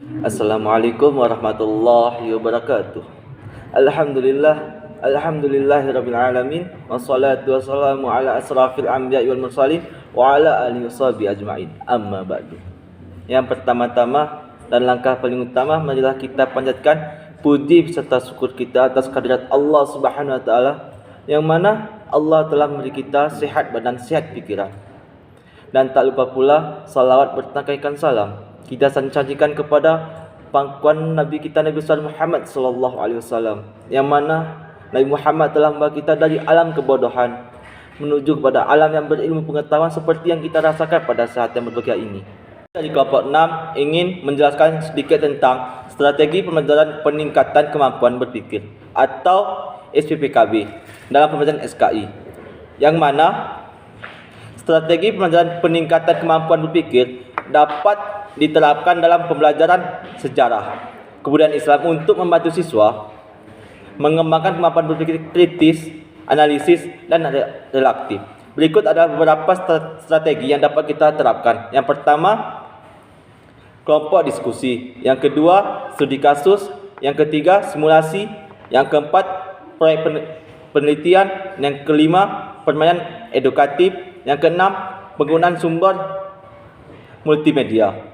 Assalamualaikum warahmatullahi wabarakatuh. Alhamdulillahirabbil alamin wassalatu wassalamu ala asrafil anbiya'i wal mursalin wa ala alihi washabihi ajmain. Amma ba'du. Yang pertama-tama dan langkah paling utama marilah kita panjatkan puji serta syukur kita atas kehadirat Allah Subhanahu wa taala yang mana Allah telah memberi kita sehat badan, sehat pikiran. Dan tak lupa pula salawat bertangkaikan salam kita sampaikan kepada pangkuan Nabi kita Nabi Muhammad sallallahu alaihi wasallam yang mana Nabi Muhammad telah membawa kita dari alam kebodohan menuju kepada alam yang berilmu pengetahuan seperti yang kita rasakan pada saat yang berbahagia ini. Dari kelompok 6 ingin menjelaskan sedikit tentang strategi pembelajaran peningkatan kemampuan berpikir atau SPPKB dalam pembelajaran SKI, yang mana strategi pembelajaran peningkatan kemampuan berpikir dapat diterapkan dalam pembelajaran sejarah kebudayaan Islam untuk membantu siswa mengembangkan kemampuan berpikir kritis, analisis, dan relaktif. Berikut adalah beberapa strategi yang dapat kita terapkan. Yang pertama, kelompok diskusi. Yang kedua, studi kasus. Yang ketiga, simulasi. Yang keempat, proyek penelitian. Yang kelima, permainan edukatif. Yang keenam, penggunaan sumber multimedia.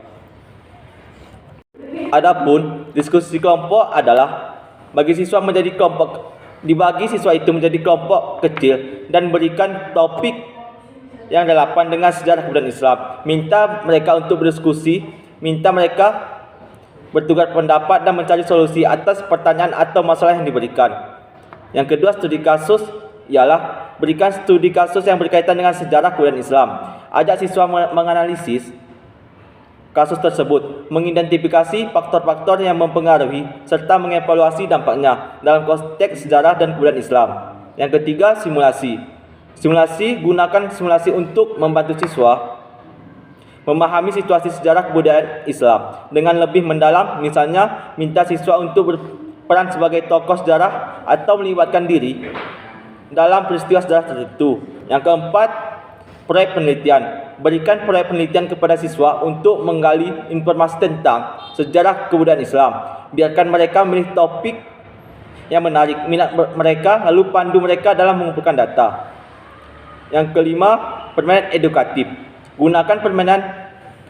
Adapun diskusi kelompok adalah dibagi siswa itu menjadi kelompok kecil dan berikan topik yang relevan dengan sejarah kebudayaan Islam. Minta mereka untuk berdiskusi, minta mereka bertukar pendapat dan mencari solusi atas pertanyaan atau masalah yang diberikan. Yang kedua, studi kasus ialah berikan studi kasus yang berkaitan dengan sejarah kebudayaan Islam. Ajak siswa menganalisis kasus tersebut, mengidentifikasi faktor-faktor yang mempengaruhi serta mengevaluasi dampaknya dalam konteks sejarah dan kebudayaan Islam. Yang ketiga, simulasi. Gunakan simulasi untuk membantu siswa memahami situasi sejarah kebudayaan Islam dengan lebih mendalam. Misalnya, minta siswa untuk berperan sebagai tokoh sejarah atau melibatkan diri dalam peristiwa sejarah tertentu. Yang keempat, proyek penelitian. Berikan proyek penelitian kepada siswa untuk menggali informasi tentang sejarah kebudayaan Islam. Biarkan mereka memilih topik yang menarik minat mereka, lalu pandu mereka dalam mengumpulkan data. Yang kelima, permainan edukatif. Gunakan permainan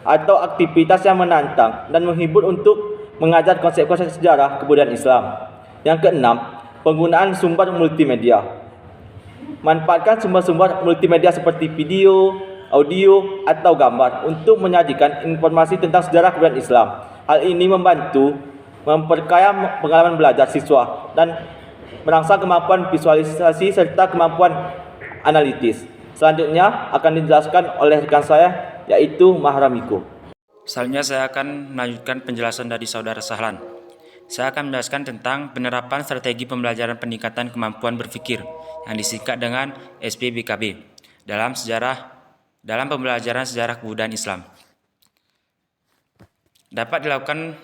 atau aktivitas yang menantang dan menghibur untuk mengajar konsep-konsep sejarah kebudayaan Islam. Yang keenam, penggunaan sumber multimedia. Manfaatkan sumber-sumber multimedia seperti video, audio, atau gambar untuk menyajikan informasi tentang sejarah kebudayaan Islam. Hal ini membantu memperkaya pengalaman belajar siswa dan merangsang kemampuan visualisasi serta kemampuan analitis. Selanjutnya akan dijelaskan oleh rekan saya, yaitu Mahramiko. Selanjutnya saya akan melanjutkan penjelasan dari Saudara Sahlan. Saya akan menjelaskan tentang penerapan strategi pembelajaran peningkatan kemampuan berpikir yang disingkat dengan SPBKB dalam pembelajaran sejarah kebudayaan Islam. Dapat dilakukan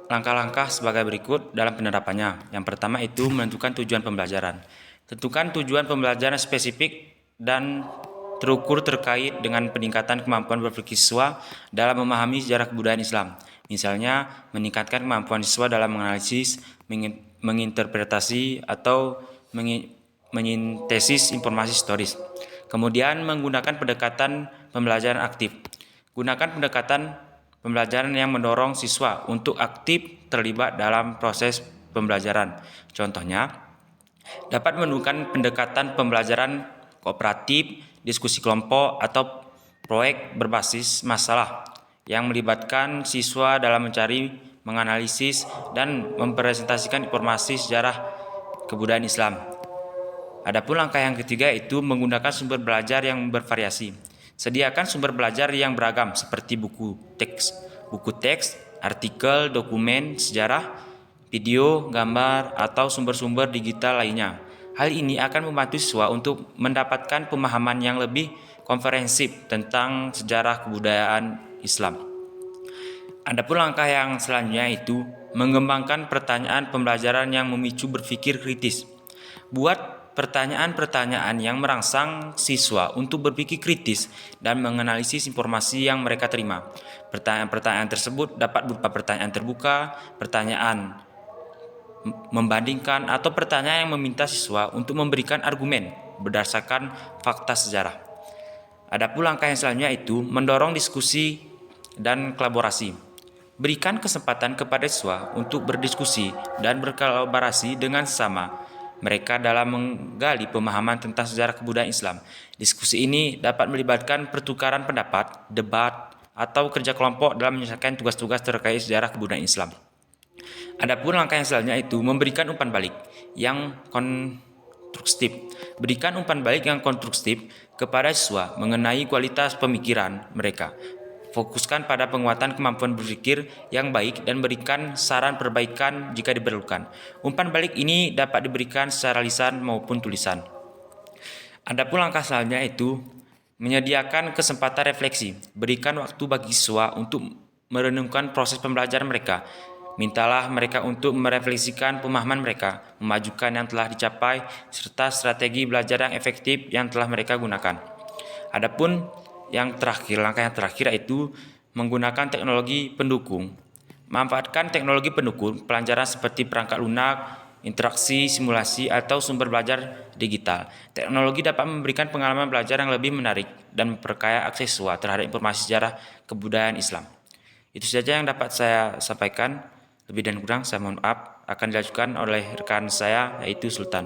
langkah-langkah sebagai berikut dalam penerapannya. Yang pertama itu menentukan tujuan pembelajaran. Tentukan tujuan pembelajaran spesifik dan terukur terkait dengan peningkatan kemampuan berpikir siswa dalam memahami sejarah kebudayaan Islam. Misalnya, meningkatkan kemampuan siswa dalam menganalisis, menginterpretasi, atau menyintesis informasi historis. Kemudian, menggunakan pendekatan pembelajaran aktif. Gunakan pendekatan pembelajaran yang mendorong siswa untuk aktif terlibat dalam proses pembelajaran. Contohnya, dapat menggunakan pendekatan pembelajaran kooperatif, diskusi kelompok, atau proyek berbasis masalah yang melibatkan siswa dalam mencari, menganalisis, dan mempresentasikan informasi sejarah kebudayaan Islam. Adapun langkah yang ketiga itu menggunakan sumber belajar yang bervariasi. Sediakan sumber belajar yang beragam seperti buku teks, artikel, dokumen sejarah, video, gambar, atau sumber-sumber digital lainnya. Hal ini akan membantu siswa untuk mendapatkan pemahaman yang lebih komprehensif tentang sejarah kebudayaan Islam. Adapun langkah yang selanjutnya itu mengembangkan pertanyaan pembelajaran yang memicu berpikir kritis. Buat pertanyaan-pertanyaan yang merangsang siswa untuk berpikir kritis dan menganalisis informasi yang mereka terima. Pertanyaan-pertanyaan tersebut dapat berupa pertanyaan terbuka, pertanyaan membandingkan, atau pertanyaan yang meminta siswa untuk memberikan argumen berdasarkan fakta sejarah. Adapun langkah yang selanjutnya itu mendorong diskusi dan kolaborasi. Berikan kesempatan kepada siswa untuk berdiskusi dan berkolaborasi dengan sesama mereka dalam menggali pemahaman tentang sejarah kebudayaan Islam. Diskusi ini dapat melibatkan pertukaran pendapat, debat, atau kerja kelompok dalam menyelesaikan tugas-tugas terkait sejarah kebudayaan Islam. Adapun langkah yang selanjutnya itu memberikan umpan balik yang konstruktif. Berikan umpan balik yang konstruktif kepada siswa mengenai kualitas pemikiran mereka. Fokuskan pada penguatan kemampuan berpikir yang baik dan berikan saran perbaikan jika diperlukan. Umpan balik ini dapat diberikan secara lisan maupun tulisan. Adapun langkah selanjutnya itu menyediakan kesempatan refleksi. Berikan waktu bagi siswa untuk merenungkan proses pembelajaran mereka. Mintalah mereka untuk merefleksikan pemahaman mereka, memajukan yang telah dicapai, serta strategi belajar yang efektif yang telah mereka gunakan. Adapun langkah yang terakhir yaitu menggunakan teknologi pendukung. Manfaatkan teknologi pendukung pelajaran seperti perangkat lunak, interaksi, simulasi, atau sumber belajar digital. Teknologi dapat memberikan pengalaman belajar yang lebih menarik dan memperkaya akses siswa terhadap informasi sejarah kebudayaan Islam. Itu saja yang dapat saya sampaikan. Lebih dan kurang saya mohon maaf. Akan dilanjutkan oleh rekan saya yaitu Sultan.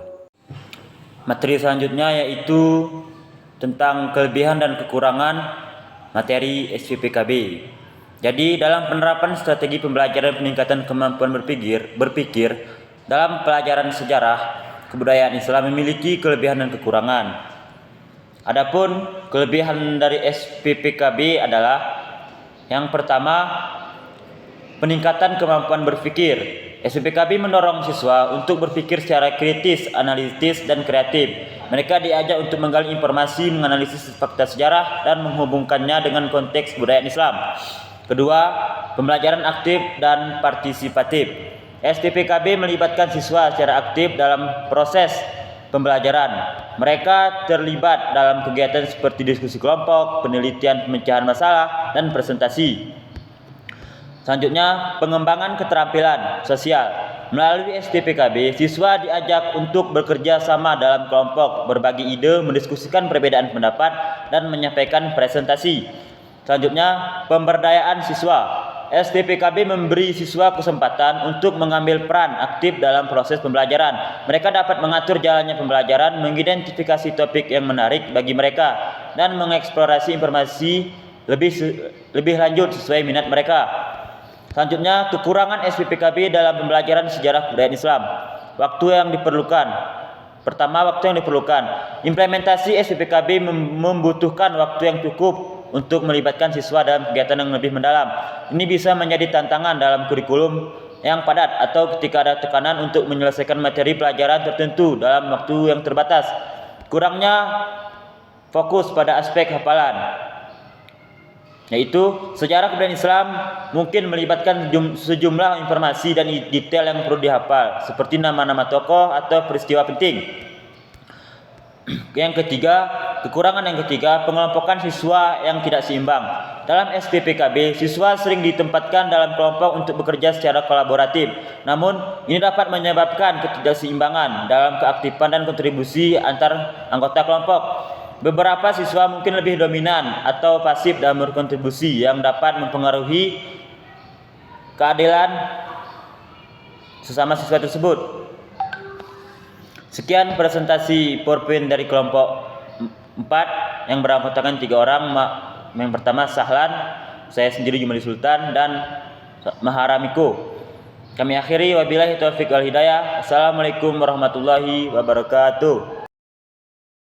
Materi selanjutnya yaitu tentang kelebihan dan kekurangan materi SPPKB. Jadi dalam penerapan strategi pembelajaran peningkatan kemampuan berpikir dalam pelajaran sejarah kebudayaan Islam memiliki kelebihan dan kekurangan. Adapun kelebihan dari SPPKB adalah yang pertama, peningkatan kemampuan berpikir. SPPKB mendorong siswa untuk berpikir secara kritis, analitis, dan kreatif. Mereka diajak untuk menggali informasi, menganalisis fakta sejarah, dan menghubungkannya dengan konteks budaya Islam. Kedua, pembelajaran aktif dan partisipatif. SPPKB melibatkan siswa secara aktif dalam proses pembelajaran. Mereka terlibat dalam kegiatan seperti diskusi kelompok, penelitian pemecahan masalah, dan presentasi. Selanjutnya, pengembangan keterampilan sosial. Melalui STPKB, siswa diajak untuk bekerja sama dalam kelompok, berbagi ide, mendiskusikan perbedaan pendapat, dan menyampaikan presentasi. Selanjutnya, pemberdayaan siswa. STPKB memberi siswa kesempatan untuk mengambil peran aktif dalam proses pembelajaran. Mereka dapat mengatur jalannya pembelajaran, mengidentifikasi topik yang menarik bagi mereka, dan mengeksplorasi informasi lebih lanjut sesuai minat mereka. Selanjutnya, kekurangan SPPKB dalam pembelajaran sejarah kebudayaan Islam. Waktu yang diperlukan. Pertama, waktu yang diperlukan. Implementasi SPPKB membutuhkan waktu yang cukup untuk melibatkan siswa dalam kegiatan yang lebih mendalam. Ini bisa menjadi tantangan dalam kurikulum yang padat atau ketika ada tekanan untuk menyelesaikan materi pelajaran tertentu dalam waktu yang terbatas. Kurangnya fokus pada aspek hafalan, yaitu sejarah kebudayaan Islam mungkin melibatkan sejumlah informasi dan detail yang perlu dihafal, seperti nama-nama tokoh atau peristiwa penting. Kekurangan yang ketiga, pengelompokan siswa yang tidak seimbang. Dalam SPPKB, siswa sering ditempatkan dalam kelompok untuk bekerja secara kolaboratif. Namun, ini dapat menyebabkan ketidakseimbangan dalam keaktifan dan kontribusi antar anggota kelompok. Beberapa siswa mungkin lebih dominan atau pasif dalam berkontribusi yang dapat mempengaruhi keadilan sesama siswa tersebut. Sekian presentasi PowerPoint dari kelompok 4 yang beranggotakan 3 orang. Yang pertama Sahlan, saya sendiri Jumali Sultan, dan Maharamiko. Kami akhiri, wabillahi taufiq wal hidayah. Assalamualaikum warahmatullahi wabarakatuh.